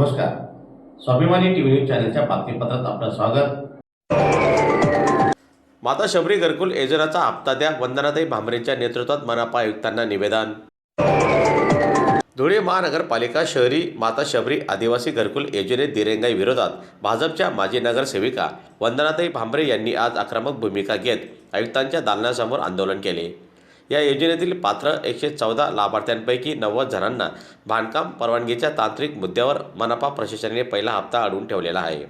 नमस्कार. स्वाभिमानी TV news चॅनलच्या बातमीपत्रात आपलं स्वागत. माता शबरी घरकुल योजनेचा हप्ता द्या, वंदनाताई भांबरेंच्या नेतृत्वात मनपा आयुक्तांना निवेदन. धुळे महानगरपालिका शहरी माता शबरी आदिवासी घरकुल योजनेत दिरंगाई विरोधात भाजपच्या माजी नगरसेविका वंदनाताई भांबरे यांनी आज आक्रमक भूमिका घेत आयुक्तांच्या दालनासमोर आंदोलन केले. या योजनेतील पात्र 114 लाभार्थ्यांपैकी 90 जणांना बांधकाम परवानगीच्या तांत्रिक मुद्द्यावर मनपा प्रशासनाने पहिला हप्ता अडवून ठेवलेला आहे.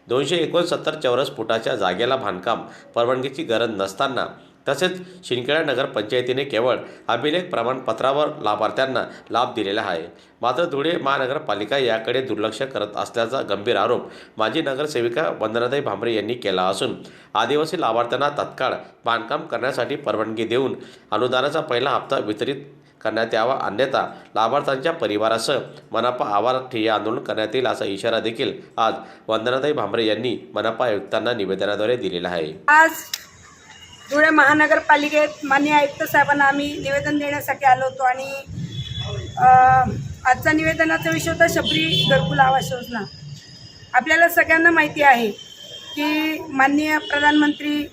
269 चौरस फुटाच्या जागेला बांधकाम परवानगीची गरज नसताना तसेच शिंदखेडा नगरपंचायतीने केवळ अभिलेख प्रमाणपत्रावर लाभार्थ्यांना लाभ दिलेला आहे. मात्र धुळे महानगरपालिका याकडे दुर्लक्ष करत असल्याचा गंभीर आरोप माजी नगरसेविका वंदनाताई भांबरे यांनी केला असून आदिवासी लाभार्थ्यांना तत्काळ बांधकाम करण्यासाठी परवानगी देऊन अनुदानाचा पहिला हप्ता वितरित करण्यात यावा, अन्यथा लाभार्थ्यांच्या परिवारासह मनपा आवार ठिय्या आंदोलन करण्यात येईल असा इशारा देखील आज वंदनाताई भांबरे यांनी मनपा आयुक्तांना निवेदनाद्वारे दिलेला आहे. आज धुळे महानगरपालिकेत माननीय आयुक्त साहेबांना आम्ही निवेदन देण्यासाठी आलो होतो आणि आजचा निवेदनाचा विषय होता शबरी घरकुल आवास योजना. आपल्याला सगळ्यांना माहिती आहे की माननीय प्रधानमंत्री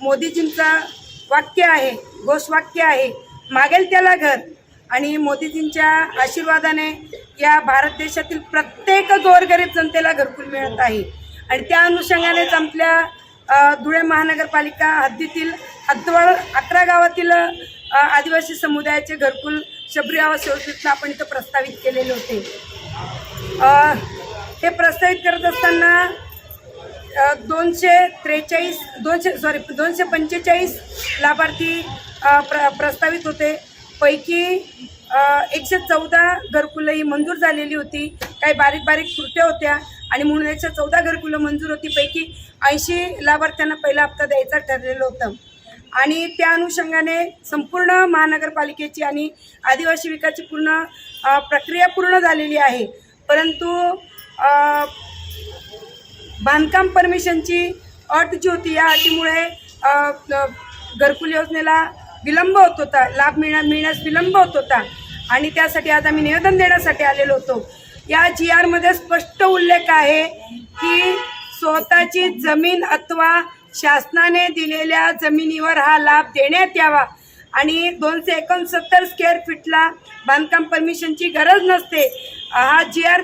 मोदीजींचा वाक्य आहे, घोषवाक्य आहे, मागेल त्याला घर. आणि मोदीजींच्या आशीर्वादाने या भारत देशातील प्रत्येक गोरगरीब जनतेला घरकुल मिळत आहे. आणि त्या अनुषंगानेच आपल्या धुळे महानगरपालिका हद्दीतील हद्दवळ 11 गावातील आदिवासी समुदायाचे घरकुल शबरी आवास योजनेतून आपण इथं प्रस्तावित केलेले होते. हे प्रस्तावित करत असताना 245 लाभार्थी प्रस्तावित होते. पैकी 114 घरकुलं ही मंजूर झालेली होती. काही बारीक त्रुट्या होत्या आणि म्हणून 114 घरकुलं मंजूर होती. पैकी 80 लाभार्थ्यांना पहिला हप्ता द्यायचा ठरलेलं होतं. आणि त्या अनुषंगाने संपूर्ण महानगरपालिकेची आणि आदिवासी विकासाची प्रक्रिया पूर्ण झालेली आहे. परंतु बांधकाम परमिशनची अट जी होती, या अटीमुळे घरकुल योजनेला विलंब होत होता, लाभ मिळण्यास विलंब होत होता. आणि त्यासाठी आज आम्ही निवेदन देण्यासाठी आलेलो होतो. या GR स्पष्ट उल्लेख आहे की स्वतःची जमीन अथवा शासनाने दिलेल्या जमिनीवर हा लाभ देण्यात यावा आणि 269 स्क्वेअर फीटला बांधकाम परमिशनची गरज नसते. हा GR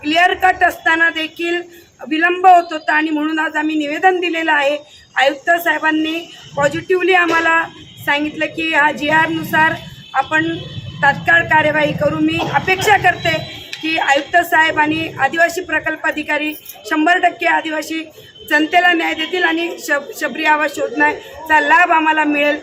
क्लिअर कट असताना देखील विलंब होत होता आणि म्हणून आज आम्ही निवेदन दिलेलं आहे. आयुक्त साहेबांनी पॉझिटिव्हली आम्हाला सांगितलं की हा GR नुसार आपण तात्काळ कार्यवाही करू. मी अपेक्षा करते की आयुक्त साहेब आणि आदिवासी प्रकल्प अधिकारी 100% आदिवासी जनतेला न्याय देतील आणि शबरी आवास योजनेचा लाभ आम्हाला मिळेल.